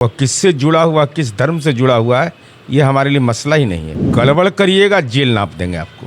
वो किससे जुड़ा हुआ, किस धर्म से जुड़ा हुआ है, ये हमारे लिए मसला ही नहीं है। गड़बड़ करिएगा, जेल नाप देंगे आपको,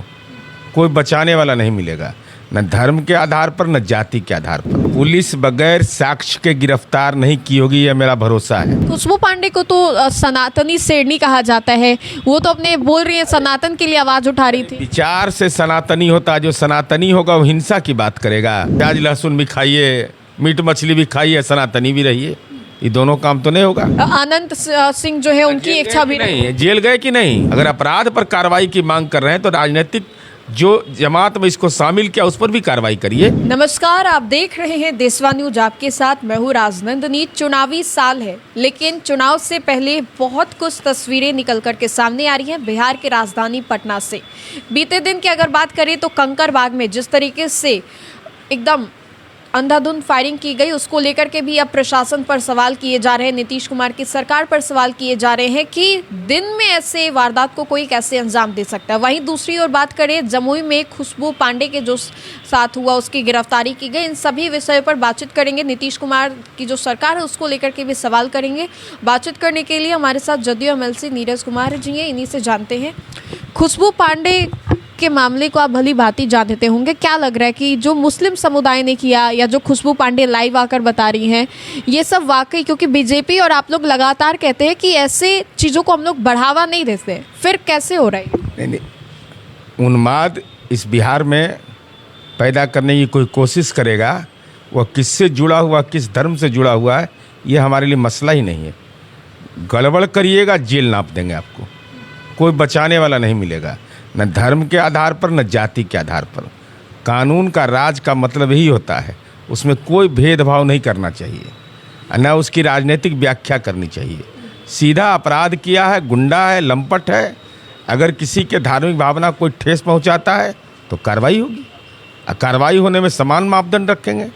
कोई बचाने वाला नहीं मिलेगा, न धर्म के आधार पर न जाति के आधार पर। पुलिस बगैर साक्ष्य के गिरफ्तार नहीं की होगी, यह मेरा भरोसा है। खुशबू पांडे को तो सनातनी शेरनी कहा जाता है, वो तो अपने बोल रही है, सनातन के लिए आवाज उठा रही थी। विचार से सनातनी होता, जो सनातनी होगा वो हिंसा की बात करेगा। प्याज लहसुन भी खाइए, मीट मछली भी खाइए, सनातनी भी रहिए, ये दोनों काम तो नहीं होगा। अनंत सिंह जो है उनकी इच्छा भी नहीं है, जेल गए कि नहीं। अगर अपराध पर कार्रवाई की मांग कर रहे हैं तो राजनीतिक जो जमात में इसको शामिल किया उस पर भी कार्रवाई करिए। नमस्कार, आप देख रहे हैं देशवा न्यूज, आपके साथ मैं हूँ राजनंदनी। चुनावी साल है, लेकिन चुनाव से पहले बहुत कुछ तस्वीरें निकल कर के सामने आ रही हैं बिहार के राजधानी पटना से। बीते दिन की अगर बात करें तो कंकड़बाग में जिस तरीके से एकदम अंधाधुंध फायरिंग की गई, उसको लेकर के भी अब प्रशासन पर सवाल किए जा रहे हैं, नीतीश कुमार की सरकार पर सवाल किए जा रहे हैं कि दिन में ऐसे वारदात को कोई कैसे अंजाम दे सकता है। वहीं दूसरी ओर बात करें, जमुई में खुशबू पांडे के जो साथ हुआ उसकी गिरफ्तारी की गई, इन सभी विषयों पर बातचीत करेंगे। नीतीश कुमार की जो सरकार है उसको लेकर के भी सवाल करेंगे। बातचीत करने के लिए हमारे साथ जदयू एमएलसी नीरज कुमार जी हैं, इन्हीं से जानते हैं। खुशबू पांडे के मामले को आप भली भांति जानते होंगे, क्या लग रहा है कि जो मुस्लिम समुदाय ने किया या जो खुशबू पांडे लाइव आकर बता रही हैं, ये सब वाकई, क्योंकि बीजेपी और आप लोग लगातार कहते हैं कि ऐसे चीज़ों को हम लोग बढ़ावा नहीं देते, फिर कैसे हो रहा है? नहीं, उन्माद इस बिहार में पैदा करने की कोई कोशिश करेगा, वह किससे जुड़ा हुआ, किस धर्म से जुड़ा हुआ है, ये हमारे लिए मसला ही नहीं है। गड़बड़ करिएगा, जेल नाप देंगे आपको, कोई बचाने वाला नहीं मिलेगा, न धर्म के आधार पर न जाति के आधार पर। कानून का राज का मतलब यही होता है, उसमें कोई भेदभाव नहीं करना चाहिए, न उसकी राजनीतिक व्याख्या करनी चाहिए। सीधा अपराध किया है, गुंडा है, लंपट है, अगर किसी के धार्मिक भावना कोई ठेस पहुंचाता है तो कार्रवाई होगी। कार्रवाई होने में समान मापदंड रखेंगे।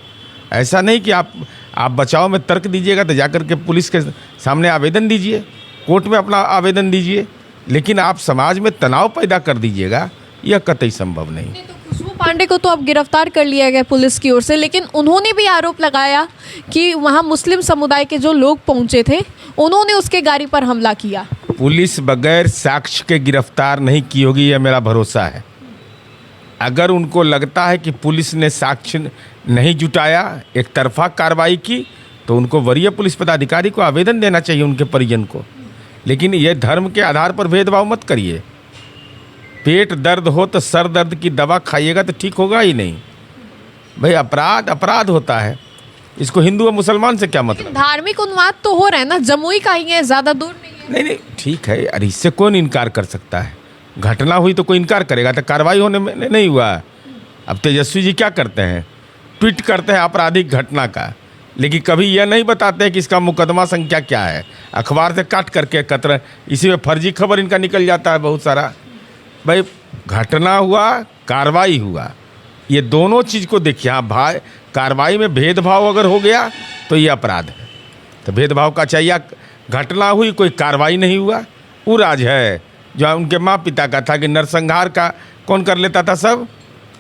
ऐसा नहीं कि आप बचाव में तर्क दीजिएगा तो जाकर के पुलिस के सामने आवेदन दीजिए, कोर्ट में अपना आवेदन दीजिए, लेकिन आप समाज में तनाव पैदा कर दीजिएगा, यह कतई संभव नहीं। तो खुशबू पांडे को तो अब गिरफ्तार कर लिया गया पुलिस की ओर से, लेकिन उन्होंने भी आरोप लगाया कि वहां मुस्लिम समुदाय के जो लोग पहुंचे थे उन्होंने उसके गाड़ी पर हमला किया। पुलिस बगैर साक्ष्य के गिरफ्तार नहीं की होगी, यह मेरा भरोसा है। अगर उनको लगता है कि पुलिस ने साक्ष्य नहीं जुटाया, एक तरफा कार्रवाई की, तो उनको वरीय पुलिस पदाधिकारी को आवेदन देना चाहिए, उनके परिजन को। लेकिन ये धर्म के आधार पर भेदभाव मत करिए। पेट दर्द हो तो सर दर्द की दवा खाइएगा तो ठीक होगा ही नहीं। भाई अपराध अपराध होता है, इसको हिंदू और मुसलमान से क्या मतलब। धार्मिक उन्माद तो हो रहा है ना, जमुई का ही है, ज़्यादा दूर नहीं है। नहीं नहीं, ठीक है, अरे इससे कौन इनकार कर सकता है। घटना हुई तो कोई इनकार करेगा, तो कार्रवाई होने में नहीं हुआ। अब तेजस्वी जी क्या करते हैं, ट्वीट करते हैं आपराधिक घटना का, लेकिन कभी यह नहीं बताते हैं कि इसका मुकदमा संख्या क्या है। अखबार से काट करके एकत्र, इसी में फर्जी खबर इनका निकल जाता है बहुत सारा। भाई घटना हुआ, कार्रवाई हुआ, ये दोनों चीज़ को देखिए। हाँ भाई, कार्रवाई में भेदभाव अगर हो गया तो ये अपराध है, तो भेदभाव का चाहिए। घटना हुई, कोई कार्रवाई नहीं हुआ, वो राज है जो उनके माँ पिता का था कि नरसंहार का कौन कर लेता था, सब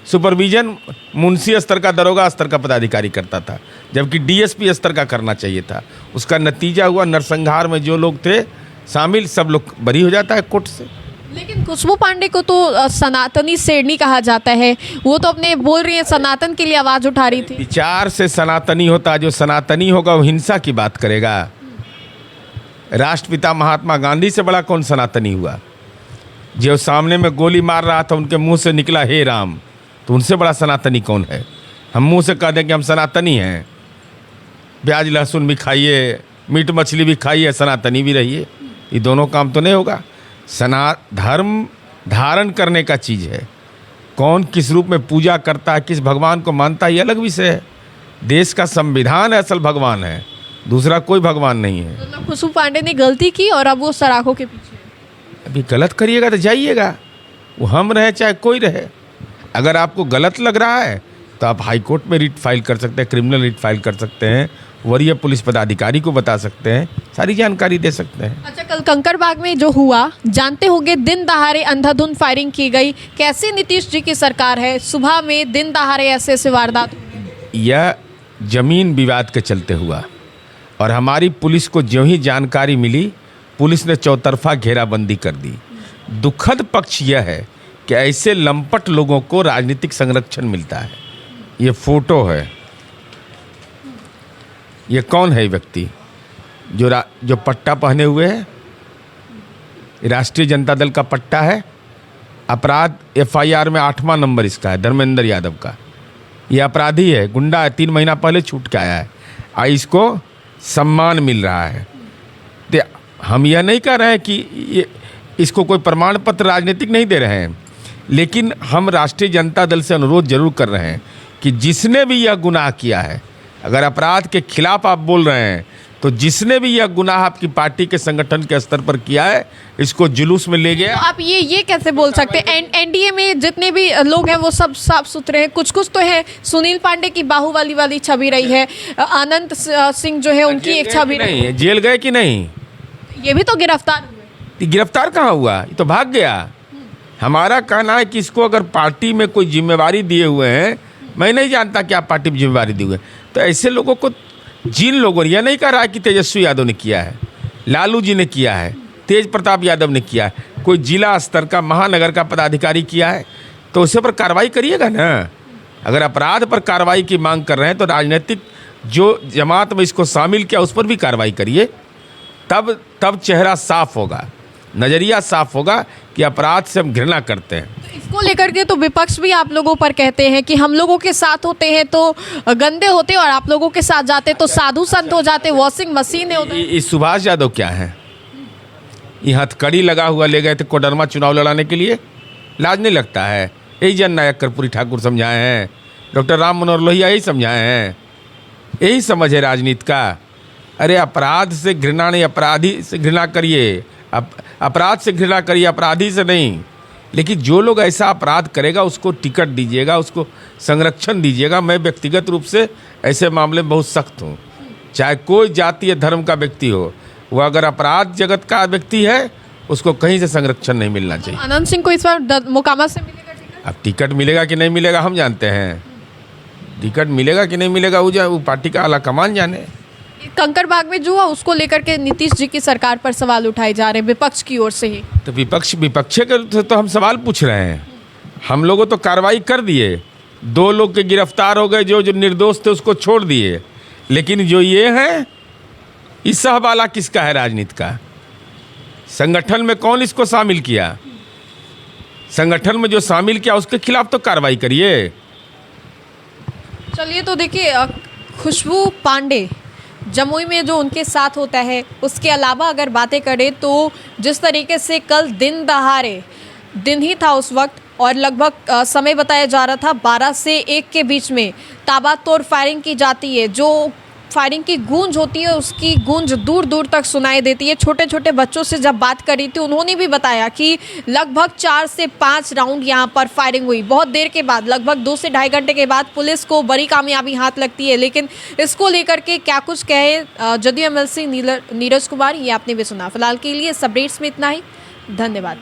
सुपरविजन मुंशी स्तर का, दरोगा स्तर का पदाधिकारी करता था, जबकि डीएसपी स्तर का करना चाहिए था। उसका नतीजा हुआ नरसंहार में जो लोग थे शामिल, सब लोग बरी हो जाता है कोर्ट से। लेकिन खुशबू पांडे को तो सनातनी शेरनी कहा जाता है, वो तो अपने बोल रही है, सनातन के लिए आवाज उठा रही थी। विचार से सनातनी होता, जो सनातनी होगा वो हिंसा की बात करेगा। राष्ट्रपिता महात्मा गांधी से बड़ा कौन सनातनी हुआ? जो सामने में गोली मार रहा था उनके मुंह से निकला हे राम, तो उनसे बड़ा सनातनी कौन है? हम मुंह से कह दें कि हम सनातनी हैं, प्याज लहसुन भी खाइए, मीट मछली भी खाइए, सनातनी भी रहिए, ये दोनों काम तो नहीं होगा। धर्म धारण करने का चीज़ है, कौन किस रूप में पूजा करता है, किस भगवान को मानता है, ये अलग विषय है। देश का संविधान असल भगवान है, दूसरा कोई भगवान नहीं है। मतलब खुशबू पांडे ने गलती की और अब वो सराखों के पीछे। अभी गलत करिएगा तो जाइएगा, वो हम रहे चाहे कोई रहे। अगर आपको गलत लग रहा है तो आप हाई कोर्ट में रिट फाइल कर सकते हैं, क्रिमिनल रिट फाइल कर सकते हैं, वरीय पुलिस पदाधिकारी को बता सकते हैं, सारी जानकारी दे सकते हैं। अच्छा, कल कंकड़बाग में जो हुआ, जानते होंगे, दिन दहाड़े अंधाधुंध फायरिंग की गई। कैसे नीतीश जी की सरकार है, सुबह में दिन दहाड़े ऐसे ऐसे वारदात? यह जमीन विवाद के चलते हुआ। और हमारी पुलिस को ज्यों ही जानकारी मिली, पुलिस ने चौतरफा घेराबंदी कर दी। दुखद पक्ष यह है कि ऐसे लंपट लोगों को राजनीतिक संरक्षण मिलता है। ये फोटो है, ये कौन है व्यक्ति जो पट्टा पहने हुए है? राष्ट्रीय जनता दल का पट्टा है। अपराध FIR में 8वां नंबर इसका है, धर्मेंद्र यादव का। ये अपराधी है, गुंडा है, 3 महीना पहले छूट के आया है और इसको सम्मान मिल रहा है। तो हम यह नहीं कह रहे हैं कि इसको कोई प्रमाण पत्र राजनीतिक नहीं दे रहे हैं, लेकिन हम राष्ट्रीय जनता दल से अनुरोध जरूर कर रहे हैं कि जिसने भी यह गुनाह किया है, अगर अपराध के खिलाफ आप बोल रहे हैं, तो जिसने भी यह गुनाह आपकी पार्टी के संगठन के स्तर पर किया है, इसको जुलूस में ले गया। तो आप ये कैसे बोल सकते हैं? NDA में जितने भी लोग हैं वो सब साफ सुथरे हैं, कुछ तो है। सुनील पांडे की बाहुबली वाली छवि रही है, आनंद सिंह जो है उनकी एक छवि रही है। जेल गए कि नहीं? ये भी तो गिरफ्तार हुए। गिरफ्तार कहाँ हुआ? ये तो भाग गया। हमारा कहना है कि इसको अगर पार्टी में कोई जिम्मेवारी दिए हुए हैं, मैं नहीं जानता कि आप पार्टी में जिम्मेवारी दिए हुए, तो ऐसे लोगों को, जिन लोगों ने, यह नहीं कह रहा है कि तेजस्वी यादव ने किया है, लालू जी ने किया है, तेज प्रताप यादव ने किया है, कोई जिला स्तर का, महानगर का पदाधिकारी किया है, तो उसे पर कार्रवाई करिएगा ना। अगर अपराध पर कार्रवाई की मांग कर रहे हैं तो राजनीतिक जो जमात में इसको शामिल किया उस पर भी कार्रवाई करिए, तब चेहरा साफ होगा, नज़रिया साफ होगा कि अपराध से हम घृणा करते हैं। इसको लेकर के तो विपक्ष भी आप लोगों पर कहते हैं कि हम लोगों के साथ होते हैं तो गंदे होते और आप लोगों के साथ जाते तो साधु संत हो जाते, वॉशिंग मशीन होते। ये सुभाष यादव क्या है? ये हथकड़ी लगा हुआ ले गए थे कोडरमा चुनाव लड़ाने के लिए, लाज नहीं लगता है? यही जननायक कर्पूरी ठाकुर समझाए हैं, डॉक्टर राम मनोहर लोहिया यही समझाए हैं, यही समझ है राजनीति का। अरे अपराध से घृणा नहीं, अपराधी से घृणा करिए, अपराध से घृणा करिए, अपराधी से नहीं। लेकिन जो लोग ऐसा अपराध करेगा उसको टिकट दीजिएगा, उसको संरक्षण दीजिएगा। मैं व्यक्तिगत रूप से ऐसे मामले में बहुत सख्त हूँ, चाहे कोई जाति या धर्म का व्यक्ति हो, वह अगर अपराध जगत का व्यक्ति है उसको कहीं से संरक्षण नहीं मिलना चाहिए। आनंद सिंह को इस बार मोकामा से मिलेगा टिकट? अब टिकट मिलेगा कि नहीं मिलेगा हम जानते हैं, टिकट मिलेगा कि नहीं मिलेगा वो पार्टी का आला कमान जाने। कंकड़बाग में जो हुआ उसको लेकर के नीतीश जी की सरकार पर सवाल उठाए जा रहे हैं विपक्ष की ओर से ही। तो विपक्ष के तो हम सवाल पूछ रहे हैं। हम लोगों तो कार्रवाई कर दिए, 2 लोग के गिरफ्तार हो गए, जो निर्दोष थे उसको छोड़ दिए, लेकिन जो ये हैं, इस सहवाला किसका है राजनीति का? संगठन में कौन इसको शामिल किया? संगठन में जो शामिल किया उसके खिलाफ तो कार्रवाई करिए। चलिए, तो देखिए खुशबू पांडे जमुई में जो उनके साथ होता है, उसके अलावा अगर बातें करें तो जिस तरीके से कल दिन दहाड़े, दिन ही था उस वक्त और लगभग समय बताया जा रहा था 12 से 1 के बीच में ताबड़तोड़ फायरिंग की जाती है। जो फायरिंग की गूंज होती है उसकी गूंज दूर दूर तक सुनाई देती है। छोटे छोटे बच्चों से जब बात करी थी उन्होंने भी बताया कि लगभग 4 से 5 राउंड यहाँ पर फायरिंग हुई। बहुत देर के बाद, लगभग 2 से ढाई घंटे के बाद पुलिस को बड़ी कामयाबी हाथ लगती है। लेकिन इसको लेकर के क्या कुछ कहे जदयू MLC नीरज कुमार, ये आपने भी सुना। फिलहाल के लिए इस अपडेट्स में इतना ही। धन्यवाद।